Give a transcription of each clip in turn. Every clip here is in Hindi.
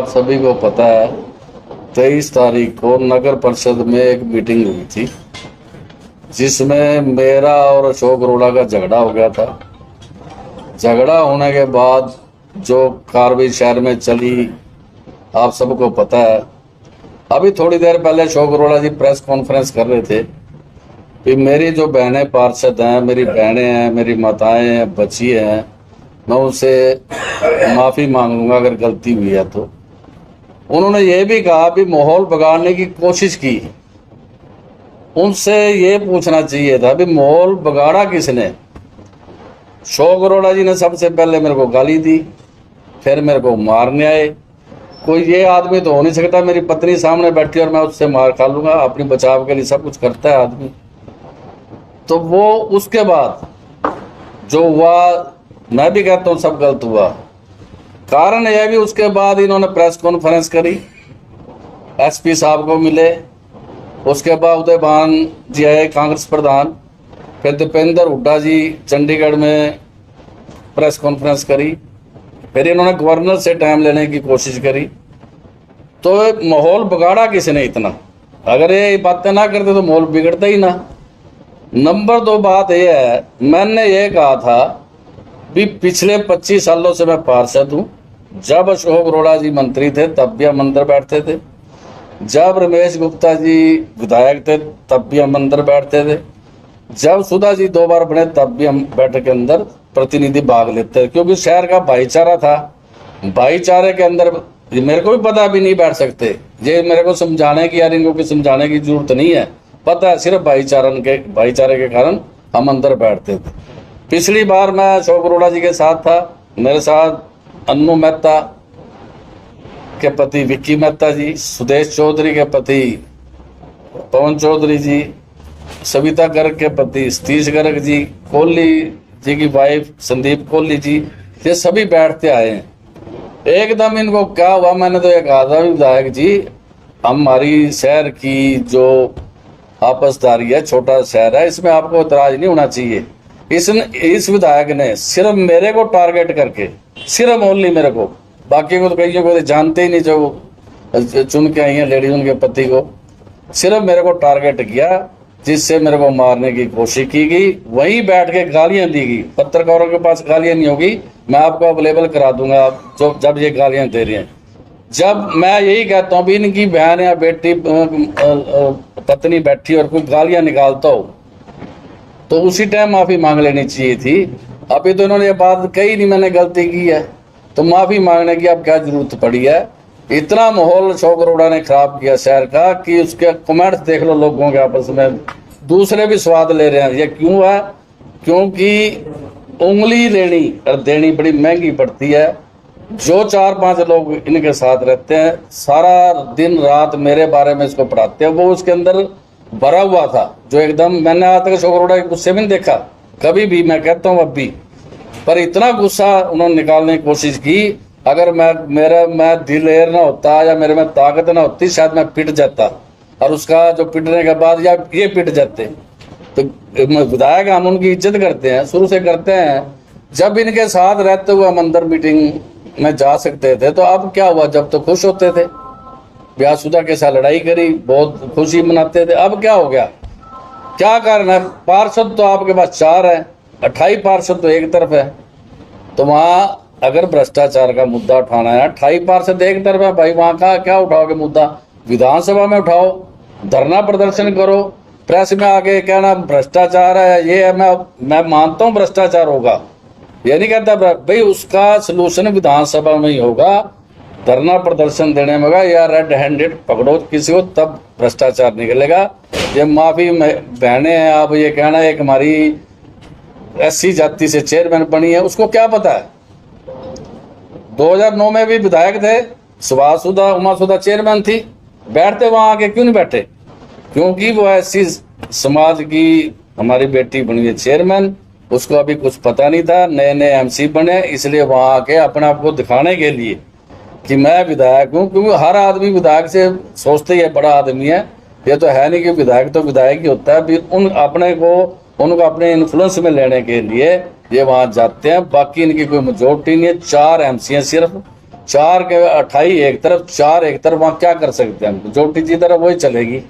आप सभी को पता है 23 तारीख को नगर परिषद में एक मीटिंग हुई थी जिसमें मेरा और अशोक अरोड़ा का झगड़ा हो गया था। झगड़ा होने के बाद जो कार्रवाई शहर में चली आप सबको पता है। अभी थोड़ी देर पहले अशोक अरोड़ा जी प्रेस कॉन्फ्रेंस कर रहे थे कि मेरी जो बहनें पार्षद हैं, मेरी बहनें हैं, मेरी माताएं हैं, बच्ची हैं, मैं उनसे माफ़ी मांगूंगा अगर गलती हुई है तो। उन्होंने ये भी कहा कि माहौल बिगाड़ने की कोशिश की। उनसे ये पूछना चाहिए था कि माहौल बिगाड़ा किसने। अशोक अरोड़ा जी ने सबसे पहले मेरे को गाली दी, फिर मेरे को मारने आए। कोई ये आदमी तो हो नहीं सकता मेरी पत्नी सामने बैठी और मैं उससे मार खा लूंगा। अपनी बचाव के लिए सब कुछ करता है आदमी। तो वो उसके बाद जो हुआ, मैं भी कहता हूँ सब गलत हुआ। कारण यह भी उसके बाद इन्होंने प्रेस कॉन्फ्रेंस करी, एसपी साहब को मिले, उसके बाद उदयभान जी आए कांग्रेस प्रधान, फिर दीपेंद्र हुड्डा जी चंडीगढ़ में प्रेस कॉन्फ्रेंस करी, फिर इन्होंने गवर्नर से टाइम लेने की कोशिश करी। तो माहौल बिगाड़ा किसने इतना? अगर ये बातें ना करते तो माहौल बिगड़ता ही ना। नंबर 2 बात यह है, मैंने ये कहा था भी पिछले 25 सालों से मैं पार्षद हूँ। जब अशोक अरोड़ा जी मंत्री थे तब भी हम अंदर बैठते थे, जब रमेश गुप्ता जी विधायक थे तब भी हम अंदर बैठते थे, जब सुधा जी 2 बार बने तब भी हम बैठक के अंदर प्रतिनिधि भाग लेते थे, क्योंकि शहर का भाईचारा था। भाईचारे के अंदर मेरे को भी पता भी नहीं बैठ सकते, ये मेरे को समझाने की, यार इनको भी समझाने की जरूरत नहीं है, पता है सिर्फ भाईचारे के कारण हम अंदर बैठते थे। पिछली बार मैं अशोक अरोड़ा जी के साथ था, मेरे साथ अन्नू मेहता के पति विक्की मेहता जी, सुदेश चौधरी के पति पवन चौधरी जी, सविता गर्ग के पति सतीश गर्ग जी, कोहली जी की वाइफ संदीप कोहली जी, ये सभी बैठते आए हैं। एकदम इनको क्या हुआ, मैंने तो ये कहा था विधायक जी हमारी शहर की जो आपसदारी है, छोटा शहर है, इसमें आपको इतराज नहीं होना चाहिए। इस विधायक ने सिर्फ मेरे को टारगेट करके, सिर्फ ओनली मेरे को, बाकी को तो कईयों को जानते ही नहीं, जो चुन के आई हैं लेडीज उनके पति को, सिर्फ मेरे को टारगेट किया, जिससे मेरे को मारने की कोशिश की गई। वहीं बैठ के गालियां दी गई। पत्रकारों के पास गालियां नहीं होगी, मैं आपको अवेलेबल करा दूंगा जो जब ये गालियां दे रही हैं। जब मैं यही कहता हूँ भी इनकी बहन या बेटी पत्नी बैठी और कोई गालियां निकालता हो तो उसी टाइम माफ़ी मांग लेनी चाहिए थी। अभी तो इन्होंने ये बात कही नहीं मैंने गलती की है, तो माफ़ी मांगने की अब क्या जरूरत पड़ी है। इतना माहौल अशोक अरोड़ा ने खराब किया शहर का कि उसके कमेंट्स देख लो लोगों के आपस में, दूसरे भी स्वाद ले रहे हैं। ये क्यों है? क्योंकि उंगली लेनी और देनी बड़ी महंगी पड़ती है। जो 4-5 लोग इनके साथ रहते हैं, सारा दिन रात मेरे बारे में इसको पढ़ाते हैं, वो उसके अंदर भरा हुआ था। जो एकदम, मैंने आज तक अशोक अरोड़ा के गुस्से में नहीं देखा कभी भी, मैं कहता हूँ अब भी, पर इतना गुस्सा उन्होंने निकालने की कोशिश की। अगर मैं दिलेर ना होता या मेरे में ताकत ना होती, शायद मैं पिट जाता, और उसका जो पिटने के बाद या ये पिट जाते। तो विधायक हम उनकी इज्जत करते हैं, शुरू से करते हैं। जब इनके साथ रहते हुए हम अंदर मीटिंग में जा सकते थे, तो अब क्या हुआ? जब तो खुश होते थे, ब्याहशुदा के साथ लड़ाई करी, बहुत खुशी मनाते थे, अब क्या हो गया? क्या कारण है? पार्षद तो आपके पास 4 है, 28 पार्षद तो एक तरफ है। तो वहाँ अगर भ्रष्टाचार का मुद्दा उठाना है, 28 पार्षद एक तरफ है भाई, वहाँ का क्या उठाओगे मुद्दा? विधानसभा में उठाओ, धरना प्रदर्शन करो, प्रेस में आके कहना भ्रष्टाचार है, ये है। मैं मानता हूँ भ्रष्टाचार होगा, ये नहीं कहता भाई, उसका सलूशन विधानसभा में ही होगा, धरना प्रदर्शन देने में होगा, या रेड हैंडेड पकड़ो किसी को, तब भ्रष्टाचार निकलेगा। ये माफी बहने हैं, आप ये कहना एक हमारी SC जाति से चेयरमैन बनी है, उसको क्या पता है? 2009 में भी विधायक थे, सुभाष सुधा उमा सुधा चेयरमैन थी, बैठते वहां आके क्यों नहीं बैठे? क्योंकि वो SC समाज की हमारी बेटी बनी है चेयरमैन, उसको अभी कुछ पता नहीं था, नए नए MC बने, इसलिए वहां आके अपने आप को दिखाने के लिए कि मैं विधायक हूँ। क्योंकि हर आदमी विधायक से सोचते ही है बड़ा आदमी है, ये तो है नहीं कि विधायक तो विधायक ही होता है। फिर उनको अपने इन्फ्लुएंस में लेने के लिए ये वहाँ जाते हैं। बाकी इनकी कोई मेजोरिटी नहीं है, 4 MC हैं सिर्फ, 4 के 28 एक तरफ, 4 एक तरफ, वहां क्या कर सकते हैं हम? जो टीजी तरफ वही चलेगी।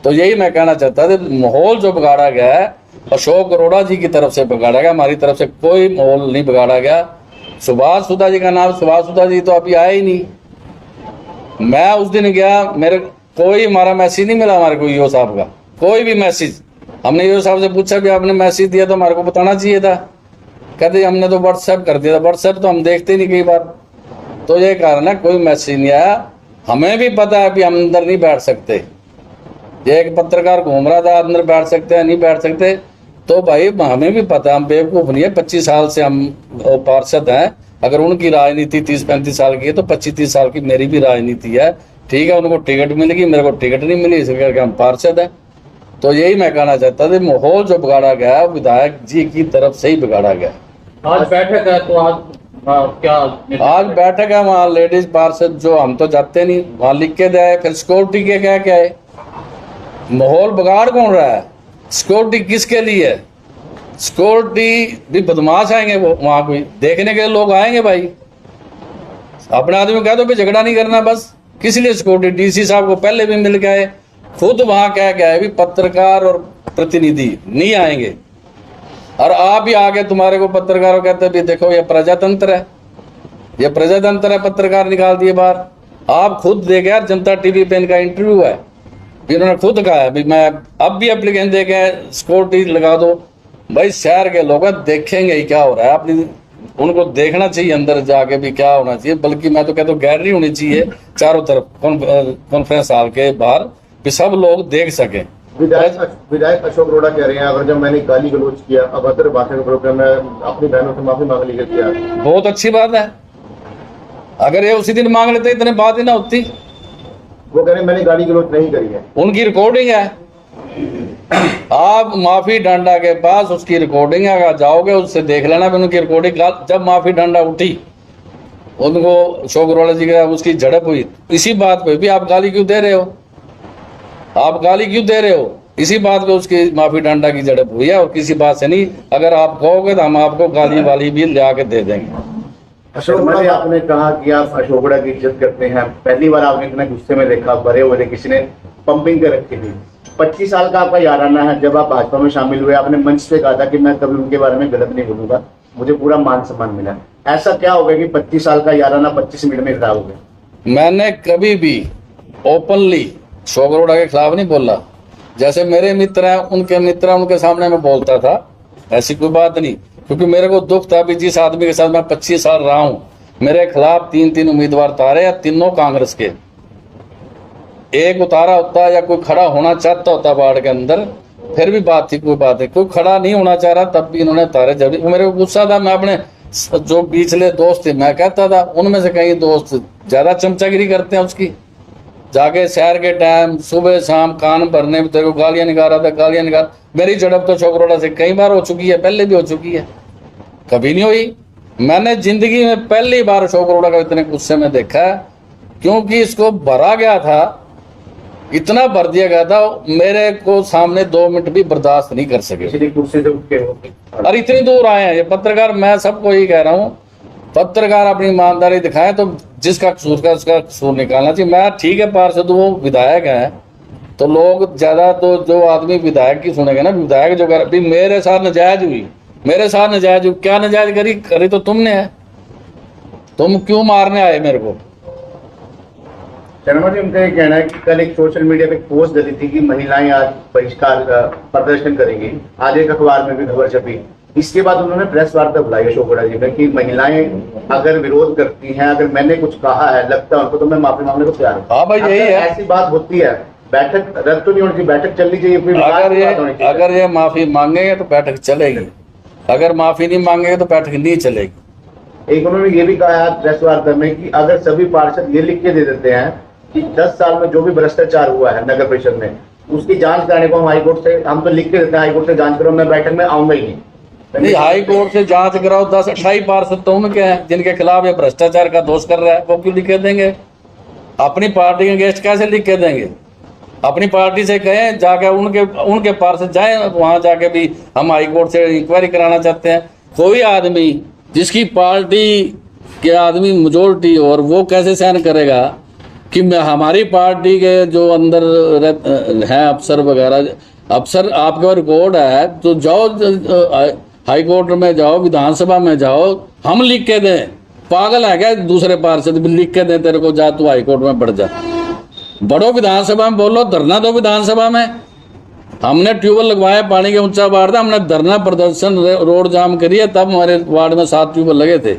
तो यही मैं कहना चाहता था, माहौल जो बिगाड़ा गया है अशोक अरोड़ा जी की तरफ से बिगाड़ा गया, हमारी तरफ से कोई माहौल नहीं बिगाड़ा गया। सुभाष सुधा जी का नाम, सुभाष सुधा जी तो अभी आए ही नहीं। मैं उस दिन गया, मेरे कोई हमारा मैसेज नहीं मिला हमारे को ईओ साहब का, कोई भी मैसेज। हमने ईओ साहब से पूछा भी आपने मैसेज दिया तो हमारे को बताना चाहिए था, कहते हमने तो व्हाट्सएप कर दिया था। व्हाट्सएप तो हम देखते ही नहीं कई बार। तो ये कारण है कोई मैसेज नहीं आया। हमें भी पता है कि हम अंदर नहीं बैठ सकते। ये एक पत्रकार घूम रहा था अंदर बैठ सकते हैं नहीं बैठ सकते, तो भाई हमें भी पता है, हम बेवकूफ़ नहीं है। 25 साल से हम पार्षद हैं। अगर उनकी राजनीति 30-35 साल की है तो 25-30 साल की मेरी भी राजनीति है। ठीक है, उनको टिकट मिलेगी, मेरे को टिकट नहीं मिली, इस करके हम पार्षद हैं। तो यही मैं कहना चाहता था, माहौल जो बिगाड़ा गया विधायक जी की तरफ से ही बिगाड़ा गया। आज बैठक है तो आज क्या? आज बैठक है, वहाँ लेडीज पार्षद जो, हम तो जाते नहीं, वहाँ लिख के दे, फिर सिक्योरिटी के क्या है? माहौल बिगाड़ कौन रहा है? सिक्योरिटी किसके लिए है? सिक्योरिटी भी बदमाश आएंगे, वो वहाँ कोई देखने के लोग आएंगे भाई। अपने आदमी कह दो भी झगड़ा नहीं करना, बस किस लिए सिक्योरिटी? डीसी साहब को पहले भी मिल गए, खुद वहाँ क्या क्या है भी पत्रकार और प्रतिनिधि नहीं आएंगे। और आप ही आगे तुम्हारे को पत्रकारों कहते भी देखो ये प्रजातंत्र है, ये प्रजातंत्र है, पत्रकार निकाल दिए बाहर। आप खुद देखे यार, जनता टीवी पे इनका इंटरव्यू है, इन्होंने खुद कहा है भी मैं अब भी एप्लीकेशन देखे सिक्योरिटी लगा दो। भाई शहर के लोग देखेंगे ही क्या हो रहा है, अपनी उनको देखना चाहिए अंदर जाके भी क्या होना चाहिए। बल्कि मैं तो कहता हूँ गैलरी होनी चाहिए चारों तरफ कॉन्फ्रेंस हॉल के बाहर, भी सब लोग देख सकें। विधायक अशोक अरोड़ा कह रहे हैं अगर जब मैंने गाली गलौज किया, अभद्र भाषा का प्रयोग किया, मैं अपनी बहनों से माफी मांग ली किया। बहुत अच्छी बात है, अगर ये उसी दिन मांग लेते इतने बात ही ना होती। वो कह रहे हैं मैंने गाली गलौज नहीं करी है, उनकी रिकॉर्डिंग है। आप माफी डांडा के पास उसकी रिकॉर्डिंग है, अगर जाओगे उससे देख लेना भी उनकी रिकॉर्डिंग। जब माफी डांडा उठी, उनको अशोक अरोड़ा जी का उसकी झड़प हुई, इसी बात पे भी आप गाली क्यों दे रहे हो? आप गाली क्यों दे रहे हो? इसी बात पे उसकी माफी डांडा की झड़प हुई है, और किसी बात से नहीं। अगर आप कहोगे तो हम आपको गाली वाली भी ले आके दे देंगे। अशोक अरोड़ा, आपने कहा कि आप अशोक अरोड़ा की इज्जत करते हैं। पहली बार आपने इतने गुस्से में देखा, भरे हुए किसी ने पंपिंग कर रखी थी। 25 साल का आपका याराना है, जब आप भाजपा में शामिल हुए आपने मंच पे कहा था कि मैं कभी उनके बारे में गलत नहीं बोलूंगा, मुझे पूरा मान सम्मान मिला। ऐसा क्या हो गया कि 25 साल का याराना 25 मिनट में खराब हो गया? मैंने कभी भी ओपनली अशोक अरोड़ा के खिलाफ नहीं बोला। जैसे मेरे मित्र हैं, उनके मित्र हैं, उनके सामने मैं बोलता था, ऐसी कोई बात नहीं। क्योंकि मेरे को दुख था भी जिस आदमी के साथ मैं 25 साल रहा हूं, मेरे खिलाफ 3 उम्मीदवार तारे या तीनों कांग्रेस के। एक उतारा होता या कोई खड़ा होना चाहता होता वार्ड के अंदर, फिर भी बात थी, कोई बात है। कोई खड़ा नहीं होना चाह रहा तब भी इन्होंने उतारे। जब मेरे को गुस्सा था, मैं अपने जो पिछले दोस्त थे मैं कहता था, उनमें से कई दोस्त ज्यादा चमचागिरी करते हैं उसकी। जाके शहर के टाइम सुबह शाम कान भरने में तेरे को गालियां निकाल रहा था, गालियां निकाल। मेरी झड़प तो अशोक अरोड़ा से कई बार हो चुकी है, पहले भी हो चुकी है, कभी नहीं हुई। मैंने जिंदगी में पहली बार अशोक अरोड़ा को इतने गुस्से में देखा है, क्योंकि इसको भरा गया था, इतना भर दिया गया था, मेरे को सामने 2 मिनट भी बर्दाश्त नहीं कर सके। कुर्सी से उठ के और इतनी दूर आए हैं ये पत्रकार। मैं सबको यही कह रहा हूँ, पत्रकार अपनी ईमानदारी दिखाएं तो जिसका कसूर का उसका कसूर निकालना चाहिए। मैं ठीक है पार्षद, वो विधायक है, तो लोग ज्यादा तो जो आदमी विधायक की सुनेंगे ना, विधायक जो कर भी मेरे साथ नाजायज हुई, मेरे साथ नाजायज हुई, क्या नाजायज करी तो तुमने है, तुम क्यों मारने आए मेरे को? शर्मा जी, उनका ये कहना है कि कल एक सोशल मीडिया पे पोस्ट डली थी कि महिलाएं आज बहिष्कार प्रदर्शन करेंगी, आज एक अखबार में भी खबर छपी। इसके बाद उन्होंने प्रेस वार्ता बुलाई अशोक अरोड़ा जी ने कि महिलाएं अगर विरोध करती हैं, अगर मैंने कुछ कहा है लगता है उनको, तो मैं माफी मांगने को तैयार हूँ। हाँ भाई, यही है। ऐसी बात होती है, बैठक रद्द तो नहीं होनी चाहिए, बैठक चलनी चाहिए। अगर ये माफी मांगेंगे तो बैठक चलेगी, अगर माफी नहीं मांगेंगे तो बैठक नहीं चलेगी। एक उन्होंने ये भी कहा प्रेस वार्ता में कि अगर सभी पार्षद ये लिख के दे देते हैं कि 10 साल में जो भी भ्रष्टाचार हुआ है नगर परिषद में, उसकी जांच कराने को हम हाईकोर्ट से, हम तो लिख के देते हैं हाईकोर्ट से जांच करो, मैं बैठक में आऊंगा ही नहीं। हाई कोर्ट से जांच कराओ, 10-28 पार्षद तो उनके हैं जिनके खिलाफ ये भ्रष्टाचार का दोष कर रहा है, वो क्यों लिख के देंगे? अपनी पार्टी के अगेंस्ट कैसे लिख के देंगे? अपनी पार्टी से कहें, जाके उनके पार्षद जाए वहां जाके भी हम हाई कोर्ट से इंक्वायरी कराना चाहते हैं। कोई आदमी जिसकी पार्टी कि आदमी मेजोरिटी, और वो कैसे सहन करेगा कि हमारी पार्टी के जो अंदर हैं अफसर वगैरह, अफसर आपके पास रिकॉर्ड है तो जाओ हाई कोर्ट में जाओ, विधानसभा में जाओ, हम लिख के दें। पागल है क्या दूसरे पार्षद भी लिख के दें तेरे को, जा तू हाई कोर्ट में बढ़ जा, बड़ो विधानसभा में बोलो, धरना दो विधानसभा में। हमने ट्यूबवेल लगवाया, पानी के ऊंचा बाढ़ था, हमने धरना प्रदर्शन रोड जाम करिए, तब हमारे वार्ड में 7 ट्यूबवेल लगे थे।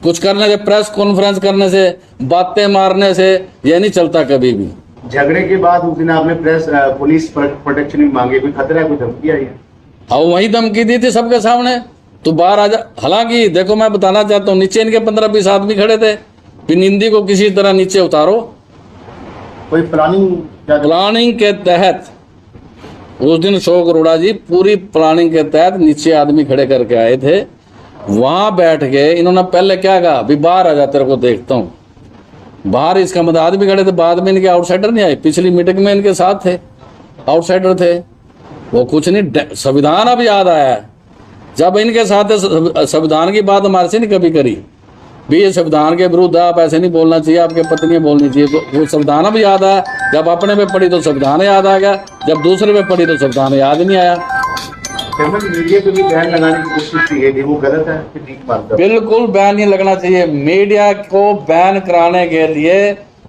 कुछ करने से, प्रेस कॉन्फ्रेंस करने से, बातें मारने से ये नहीं चलता कभी भी। झगड़े के बाद उस दिन आपने पुलिस प्रोटेक्शन भी मांगे, कोई खतरा है, कोई धमकी आई है? हाँ, वही धमकी दी थी सबके सामने, तो बाहर आ जा। हालांकि देखो मैं बताना चाहता हूँ, नीचे इनके 15-20 आदमी खड़े थे, पिनिंदी को किसी तरह नीचे उतारो। कोई प्लानिंग के तहत उस दिन अशोक अरोड़ा जी पूरी प्लानिंग के तहत नीचे आदमी खड़े करके आए थे। वहां बैठ के इन्होंने पहले क्या कहा, भी बाहर आ जा, तेरे को देखता हूँ। बाहर इसका मतलब आदमी खड़े थे, बाद में इनके आउटसाइडर नहीं आए। पिछली मीटिंग में इनके साथ थे, आउटसाइडर थे वो। कुछ नहीं, संविधान अब याद आया है जब इनके साथ संविधान की बात हमारे से नहीं कभी करी भी, ये संविधान के विरुद्ध आप ऐसे नहीं बोलना चाहिए, आपके पत्नी बोलनी चाहिए। तो वो संविधान अब याद आया, जब अपने पे पड़ी तो संविधान याद आ गया, जब दूसरे पे पड़ी तो संविधान याद नहीं आया। मीडिया पे भी बैन लगाने की कोशिश की गई थी, वो गलत है कि ठीक मानते हो? बिल्कुल बैन नहीं लगना चाहिए। मीडिया को बैन कराने के लिए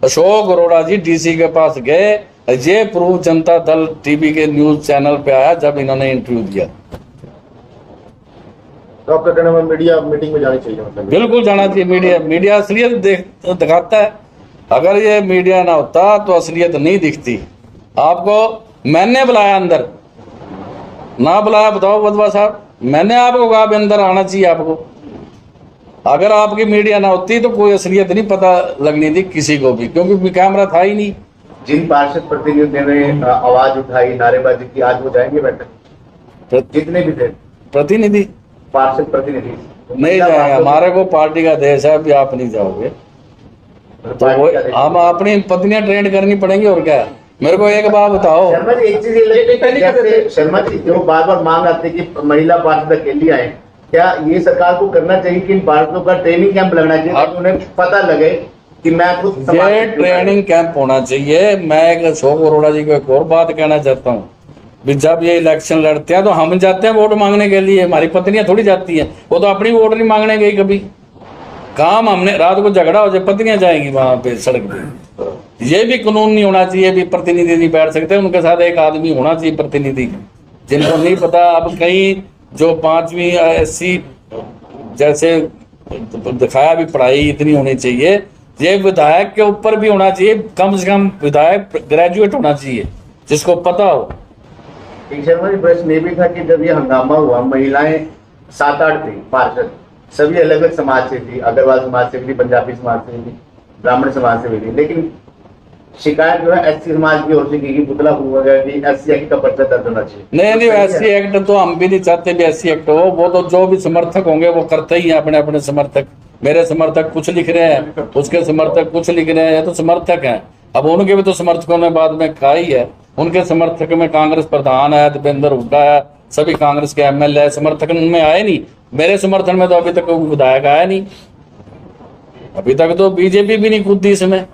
अशोक अरोड़ा जी डीसी के पास गए। ये प्रूफ जनता दल टीवी के न्यूज चैनल पे आया जब इन्होंने इंटरव्यू दिया। तो आपका कहना है मीडिया मीटिंग में जानी चाहिए? मतलब बिल्कुल जाना चाहिए। मीडिया असलियत दिखाता है। अगर ये मीडिया ना होता तो असलियत नहीं दिखती। आपको मैंने बुलाया अंदर, ना बुलाया बताओ बदवा साहब, मैंने आपको कहा भी अंदर आना चाहिए आपको। अगर आपकी मीडिया ना होती तो कोई असलियत नहीं पता लगनी थी किसी को भी, क्योंकि कैमरा था ही नहीं। जिन पार्षद प्रतिनिधियों ने आवाज उठाई, नारेबाजी की, आज वो जाएंगे बैठक? जितने भी थे प्रतिनिधि, पार्षद प्रतिनिधि नहीं जाएंगे। हमारे को पार्टी का देश है, अभी आप नहीं जाओगे तो हम अपनी पत्नियां ट्रेंड करनी पड़ेंगी और क्या। मेरे को एक बात बताओ शर्मा जी, एक चीज ये लगती है शर्मा जी, जो बार बार मांग आती है कि महिला पार्षद अकेली आए, क्या ये सरकार को करना चाहिए कि इन पार्षदों का ट्रेनिंग कैंप लगना चाहिए ताकि उन्हें पता लगे कि मैं खुद ये ट्रेनिंग कैंप होना चाहिए। मैं एक अशोक अरोड़ा जी को एक और बात कहना चाहता हूँ, जब ये इलेक्शन लड़ते हैं तो हम जाते हैं वोट मांगने के लिए, हमारी पत्नियां थोड़ी जाती हैं। वो तो अपनी वोट नहीं मांगने गई कभी। काम हमने, रात को झगड़ा हो जाए पत्नियां जाएंगी वहां पे सड़क पे। ये भी कानून नहीं होना चाहिए, भी प्रतिनिधि नहीं बैठ सकते, उनके साथ एक आदमी होना चाहिए प्रतिनिधि, जिनको नहीं पता। अब कहीं जो 5वीं SC जैसे दिखाया भी पढ़ाई इतनी होनी चाहिए, ये विधायक के ऊपर भी होना चाहिए। कम से कम विधायक ग्रेजुएट होना चाहिए जिसको पता हो। शर्मा जी, प्रश्न ये भी था कि जब ये हंगामा हुआ, महिलाएं 7-8 थी पार्षद, सभी अलग अलग समाज से थी, अग्रवाल समाज से भी थी, पंजाबी समाज से भी थी, ब्राह्मण समाज से भी थी, लेकिन शिकायत जो है SC समाज की ओर से की, पुतला हुआ गया कि SC एक्ट का पर्चा दर्ज होना चाहिए। नहीं, SC एक्ट तो हम भी नहीं चाहते भी SC एक्ट हो। वो तो जो भी समर्थक होंगे वो करते ही हैं, अपने अपने समर्थक। मेरे समर्थक कुछ लिख रहे हैं, उसके समर्थक कुछ लिख रहे हैं, ये तो समर्थक हैं। अब उनके भी तो समर्थकों ने बाद में कहा ही है, उनके समर्थक में कांग्रेस प्रधान है, दीपेंद्र हुड्डा है, सभी कांग्रेस के MLA समर्थक उनमें आए नहीं। मेरे समर्थन में तो अभी तक कोई विधायक आया नहीं, अभी तक तो बीजेपी भी नहीं कूदी इसमें।